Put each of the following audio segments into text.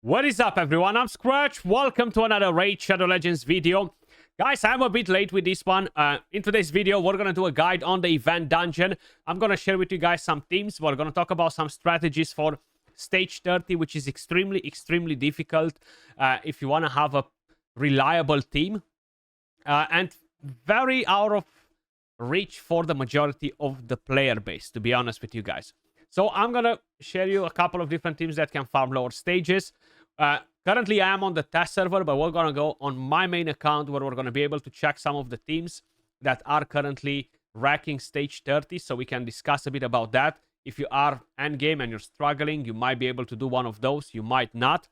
What is up, everyone? I'm Skratch. Welcome to another Raid Shadow Legends video. Guys, I'm a bit late with this one. In today's video, we're going to do a guide on the event dungeon. I'm going to share with you guys some themes. We're going to talk about some strategies for stage 30, which is extremely difficult if you want to have a reliable team. And very out of reach for the majority of the player base, to be honest with you guys. So I'm going to share you a couple of different teams that can farm lower stages. Currently, I am on the test server, but we're going to go on my main account where we're going to be able to check some of the teams that are currently racking stage 30. So we can discuss a bit about that. If you are endgame and you're struggling, you might be able to do one of those. You might not.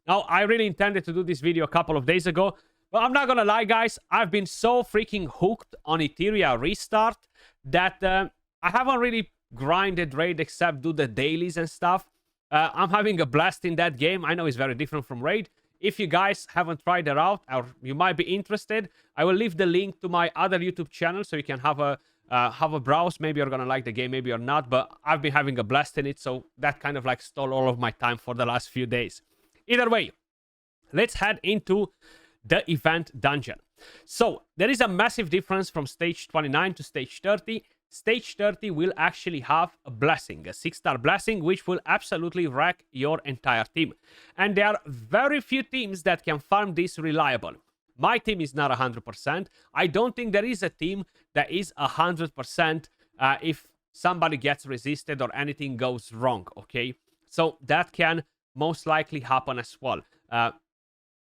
Now, I really intended to do this video a couple of days ago. But I'm not going to lie, guys. I've been so freaking hooked on Etheria Restart that I haven't really grinded Raid except do the dailies and stuff. I'm having a blast in that game. I know it's very different from Raid. If you guys haven't tried it out or you might be interested, I will leave the link to my other YouTube channel so you can have a browse. Maybe you're gonna like the game, maybe you're not, but I've been having a blast in it, so that kind of like stole all of my time for the last few days. Either way, let's head into the event dungeon. So there is a massive difference from stage 29 to stage 30. Stage 30 will actually have a blessing, a 6-star blessing, which will absolutely wreck your entire team. And there are very few teams that can farm this reliable. My team is not 100%. I don't think there is a team that is 100% if somebody gets resisted or anything goes wrong, okay? So that can most likely happen as well.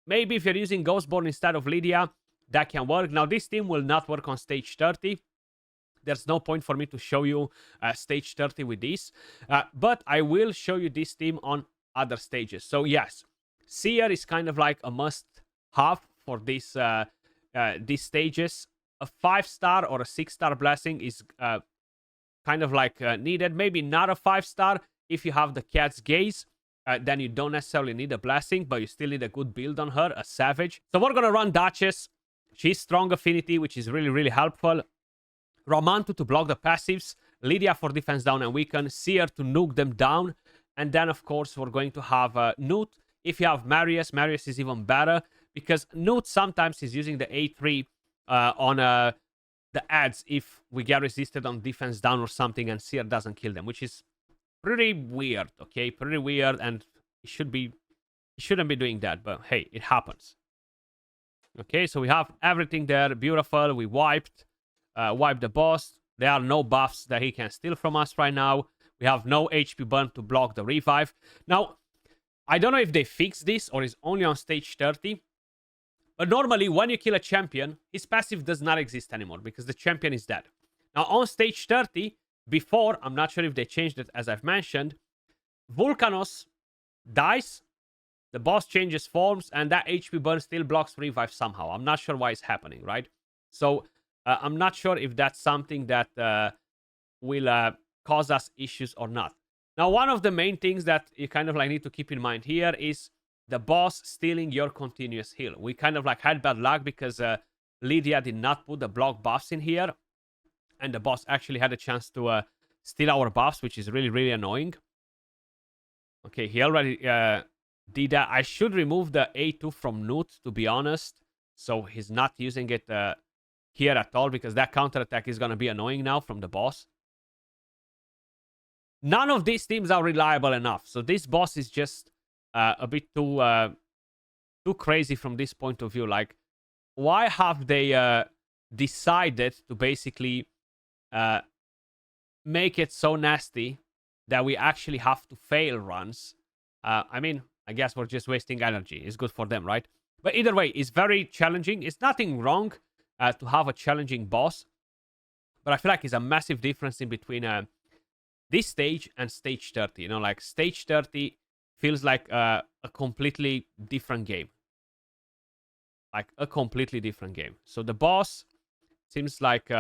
Maybe if you're using Ghostborn instead of Lydia, that can work. Now, this team will not work on stage 30. There's no point for me to show you stage 30 with this. But I will show you this team on other stages. So, yes, Seer is kind of like a must-have for these stages. A 5-star or a 6-star blessing is kind of like needed. Maybe not a 5-star if you have the Cat's Gaze. Then you don't necessarily need a blessing, but you still need a good build on her, a Savage. So we're going to run Duchess. She's strong affinity, which is really helpful. Ramantu to block the passives. Lydia for defense down and weaken. Seer to nuke them down. And then, of course, we're going to have Newt. If you have Marius, Marius is even better. Because Newt sometimes is using the A3 on the ads if we get resisted on defense down or something and Seer doesn't kill them, which is pretty weird, okay? Pretty weird, and it shouldn't be doing that, but hey, it happens. Okay, so we have everything there. Beautiful. We wiped the boss. There are no buffs that he can steal from us right now. We have no HP burn to block the revive. Now, I don't know if they fixed this or it's only on stage 30. But normally, when you kill a champion, his passive does not exist anymore because the champion is dead. Now, on stage 30, before, I'm not sure if they changed it, as I've mentioned, Vulcanos dies, the boss changes forms, and that HP burn still blocks revive somehow. I'm not sure why it's happening, right? So, I'm not sure if that's something that will cause us issues or not. Now, one of the main things that you kind of like need to keep in mind here is the boss stealing your continuous heal. We kind of like had bad luck because Lydia did not put the block buffs in here. And the boss actually had a chance to steal our buffs, which is really annoying. Okay, he already did that. I should remove the A2 from Newt, to be honest. So he's not using it here at all, because that counterattack is going to be annoying now from the boss. None of these teams are reliable enough. So this boss is just a bit too crazy from this point of view. Like, why have they decided to basically make it so nasty that we actually have to fail runs? I mean, I guess we're just wasting energy. It's good for them, right? But either way, it's very challenging. It's nothing wrong to have a challenging boss, but I feel like it's a massive difference in between this stage and stage 30. You know, like stage 30 feels like a completely different game. Like a completely different game. So the boss seems like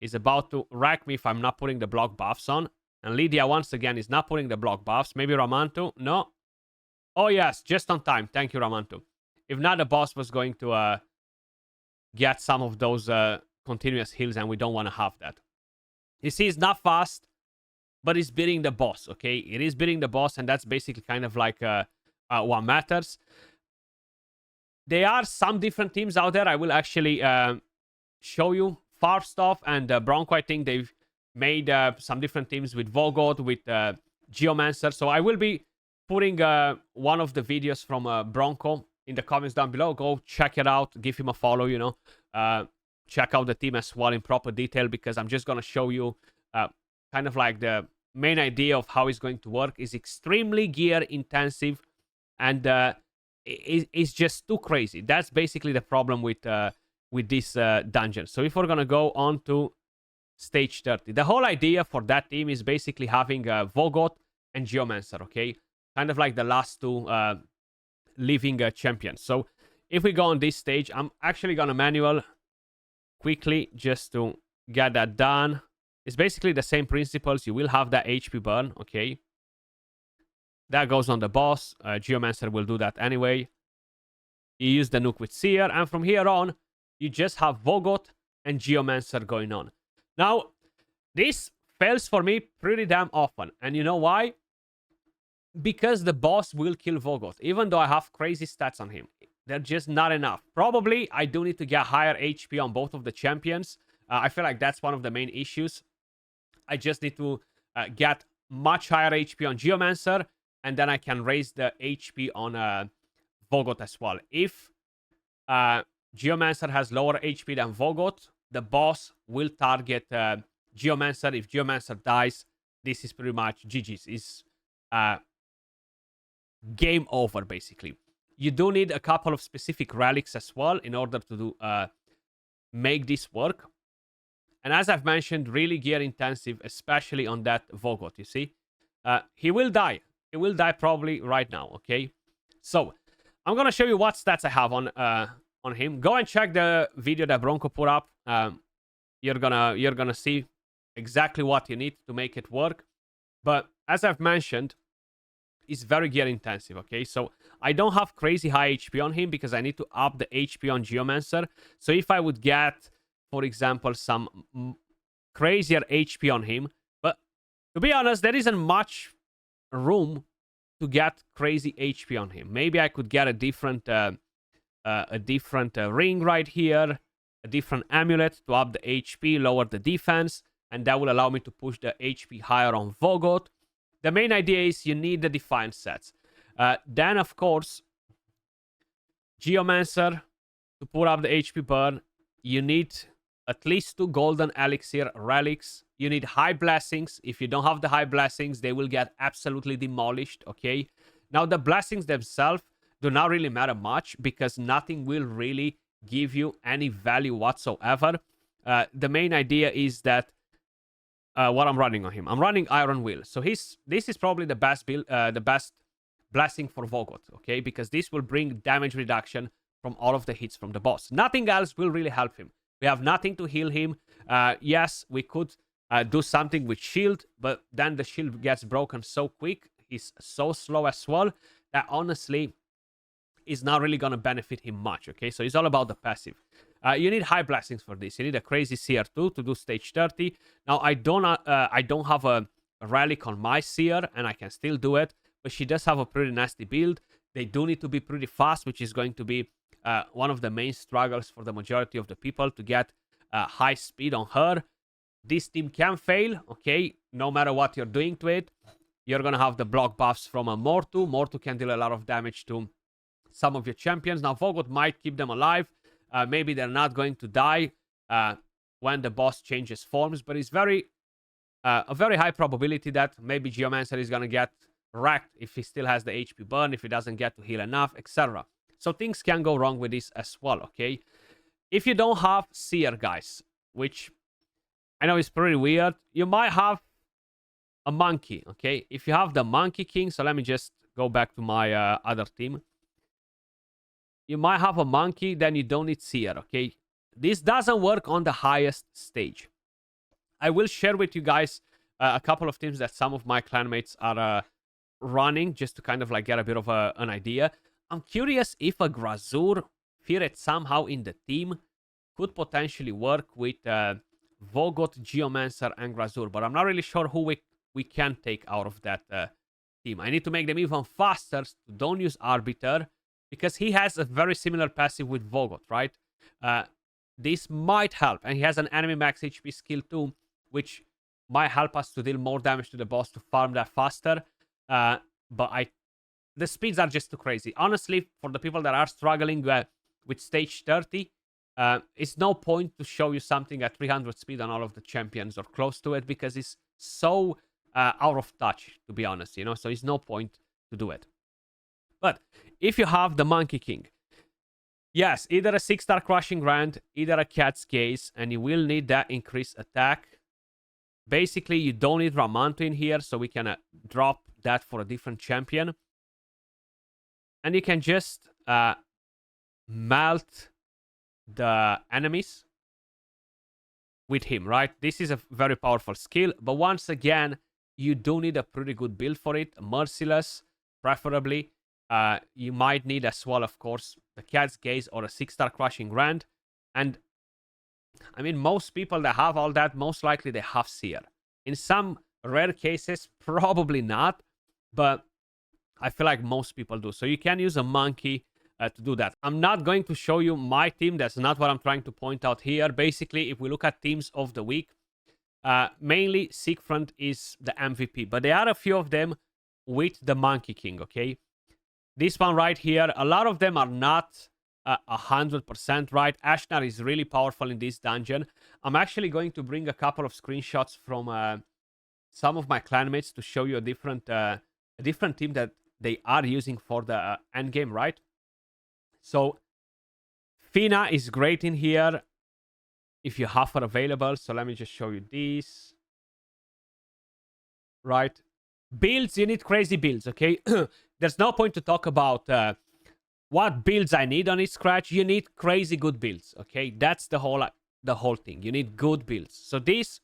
is about to wreck me if I'm not putting the block buffs on. And Lydia, once again, is not putting the block buffs. Maybe Ramantu? No. Oh, yes. Just on time. Thank you, Ramantu. If not, the boss was going to get some of those continuous heals, and we don't want to have that. You see, it's not fast, but it's beating the boss, okay? It is beating the boss, and that's basically kind of like what matters. There are some different teams out there. I will actually show you. Farstoff and Bronco, I think they've made some different teams with Vogot, with Geomancer. So I will be putting one of the videos from Bronco in the comments down below. Go check it out. Give him a follow, you know. Check out the team as well in proper detail, because I'm just going to show you kind of like the main idea of how it's going to work. Is extremely gear intensive, and it's just too crazy. That's basically the problem with this dungeon. So if we're gonna go on to stage 30, the whole idea for that team is basically having Vogot and Geomancer, okay? Kind of like the last two living champions. So if we go on this stage, I'm actually gonna manual quickly just to get that done. It's basically the same principles. You will have that HP burn, okay? That goes on the boss. Geomancer will do that anyway. You use the nuke with Seer, and from here on, you just have Vogot and Geomancer going on. Now, this fails for me pretty damn often. And you know why? Because the boss will kill Vogot. Even though I have crazy stats on him, they're just not enough. Probably, I do need to get higher HP on both of the champions. I feel like that's one of the main issues. I just need to get much higher HP on Geomancer, and then I can raise the HP on Vogot as well. If Geomancer has lower HP than Vogot, the boss will target Geomancer. If Geomancer dies, this is pretty much GG's. It's game over, basically. You do need a couple of specific relics as well in order to do, make this work. And as I've mentioned, really gear intensive, especially on that Vogot, you see. He will die. He will die probably right now, okay? So, I'm going to show you what stats I have on him. Go and check the video that Bronco put up. You're gonna see exactly what you need to make it work. But as I've mentioned, it's very gear intensive, okay? So I don't have crazy high HP on him because I need to up the HP on Geomancer. So if I would get, for example, some crazier HP on him, but to be honest, there isn't much room to get crazy HP on him. Maybe I could get a different ring right here, a different amulet to up the HP, lower the defense, and that will allow me to push the HP higher on Vogot. The main idea is you need the Defiance sets. Then, of course, Geomancer, to put up the HP burn, you need at least 2 golden elixir relics. You need high blessings. If you don't have the high blessings, they will get absolutely demolished, okay? Now, the blessings themselves do not really matter much because nothing will really give you any value whatsoever. The main idea is that what I'm running on him. I'm running Iron Will. So this is probably the best build, the best blessing for Vogot, okay? Because this will bring damage reduction from all of the hits from the boss. Nothing else will really help him. We have nothing to heal him. Yes, we could do something with shield, but then the shield gets broken so quick. He's so slow as well that honestly is not really going to benefit him much, okay? So it's all about the passive. You need high blessings for this. You need a crazy CR2 to do stage 30. Now, I don't have a relic on my Seer, and I can still do it, but she does have a pretty nasty build. They do need to be pretty fast, which is going to be one of the main struggles for the majority of the people to get high speed on her. This team can fail, okay? No matter what you're doing to it. You're going to have the block buffs from a Mortu. Mortu can deal a lot of damage to some of your champions. Now, Vogot might keep them alive. Maybe they're not going to die when the boss changes forms, but it's a very high probability that maybe Geomancer is going to get wrecked if he still has the HP burn, if he doesn't get to heal enough, etc. So things can go wrong with this as well, okay? If you don't have Seer, guys, which I know is pretty weird, you might have a monkey, okay? If you have the Monkey King, so let me just go back to my other team. You might have a monkey, then you don't need Seer, okay? This doesn't work on the highest stage. I will share with you guys a couple of teams that some of my clanmates are running, just to kind of like get a bit of an idea. I'm curious if a Grazur Firet somehow in the team could potentially work with Vogot, Geomancer, and Grazur, but I'm not really sure who we can take out of that team. I need to make them even faster. So don't use Arbiter, because he has a very similar passive with Vogot, right? This might help. And he has an enemy max HP skill too, which might help us to deal more damage to the boss to farm that faster. But the speeds are just too crazy. Honestly, for the people that are struggling with stage 30, it's no point to show you something at 300 speed on all of the champions or close to it, because it's so out of touch, to be honest, you know? So it's no point to do it. But if you have the Monkey King, yes, either a 6-star Crushing Rand, either a Cat's Gaze, and you will need that increased attack. Basically, you don't need Ramanto in here, so we can drop that for a different champion. And you can just melt the enemies with him, right? This is a very powerful skill, but once again, you do need a pretty good build for it. Merciless, preferably. You might need as well, of course, the Cat's Gaze or a 6-star Crushing Rand. And I mean, most people that have all that, most likely they have Seer. In some rare cases, probably not, but I feel like most people do. So you can use a monkey to do that. I'm not going to show you my team. That's not what I'm trying to point out here. Basically, if we look at teams of the week, mainly Seekfront is the MVP, but there are a few of them with the Monkey King, okay? This one right here, a lot of them are not 100% right. Ashnar is really powerful in this dungeon. I'm actually going to bring a couple of screenshots from some of my clanmates to show you a different team that they are using for the end game, right? So Fina is great in here if you have her available. So let me just show you this. Right. Builds, you need crazy builds, okay? There's no point to talk about what builds I need on each Skratch. You need crazy good builds, okay? That's the whole thing. You need good builds. So this,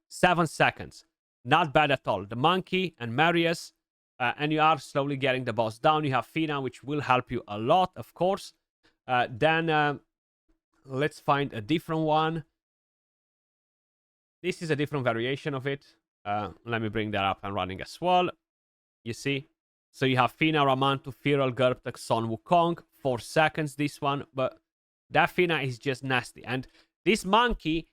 7 seconds. Not bad at all. The Monkey and Marius, and you are slowly getting the boss down. You have Fina, which will help you a lot, of course. Then let's find a different one. This is a different variation of it. Let me bring that up and running as well. You see? So you have Fina, Ramanto, Feral, Gerptek, Son Wukong. 4 seconds, this one. But that Fina is just nasty. And this Monkey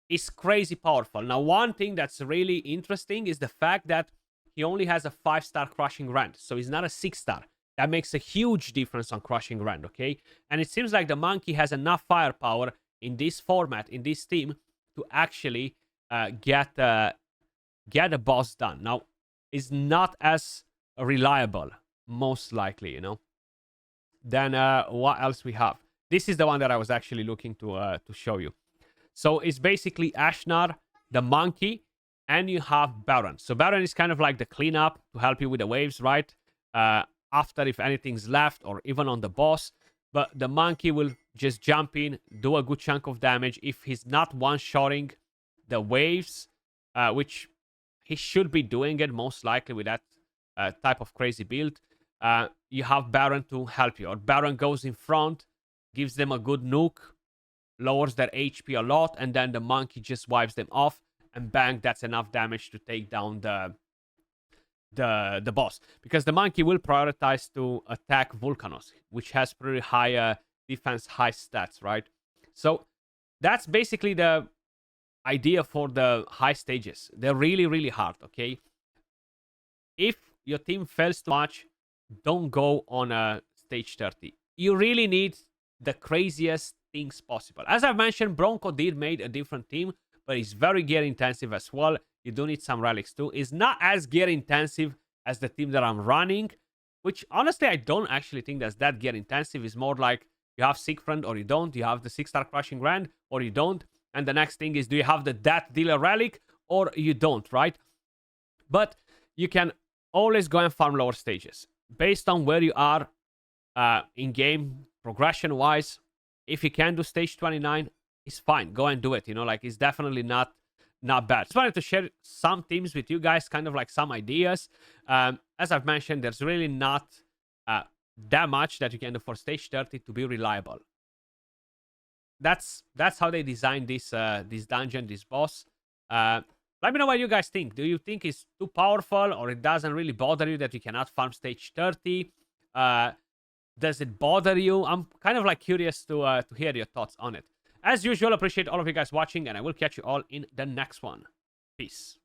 is crazy powerful. Now, one thing that's really interesting is the fact that he only has a 5-star Crushing Rand. So he's not a 6-star. That makes a huge difference on Crushing Rand, okay? And it seems like the Monkey has enough firepower in this format, in this team, to actually get a boss done. Now, it's not as reliable, most likely, you know. Then what else we have? This is the one that I was actually looking to show you. So it's basically Ashnar, the Monkey, and you have Baron. So Baron is kind of like the cleanup to help you with the waves, right? After if anything's left or even on the boss. But the Monkey will just jump in, do a good chunk of damage. If he's not one-shotting the waves, which he should be doing it most likely with that type of crazy build, you have Baron to help you. Or Baron goes in front, gives them a good nuke, lowers their HP a lot, and then the Monkey just wipes them off, and bang, that's enough damage to take down the boss. Because the Monkey will prioritize to attack Vulcanos, which has pretty high defense, high stats, right? So that's basically the idea for the high stages. They're really, really hard, okay? If your team fails too much, don't go on a stage 30. You really need the craziest things possible. As I've mentioned, Bronco did made a different team, but it's very gear intensive as well. You do need some relics too. It's not as gear intensive as the team that I'm running, which honestly I don't actually think that's that gear intensive. It's more like you have Seekfront or you don't. You have the 6-star Crushing Rand or you don't. And the next thing is, do you have the Death Dealer Relic or you don't, right? But you can always go and farm lower stages. Based on where you are in-game, progression-wise, if you can do stage 29, it's fine. Go and do it, you know? Like, it's definitely not bad. Just wanted to share some teams with you guys, kind of like some ideas. As I've mentioned, there's really not that much that you can do for stage 30 to be reliable. That's how they designed this dungeon, this boss. Let me know what you guys think. Do you think it's too powerful, or it doesn't really bother you that you cannot farm stage 30? Does it bother you? I'm kind of like curious to hear your thoughts on it. As usual, appreciate all of you guys watching, and I will catch you all in the next one. Peace.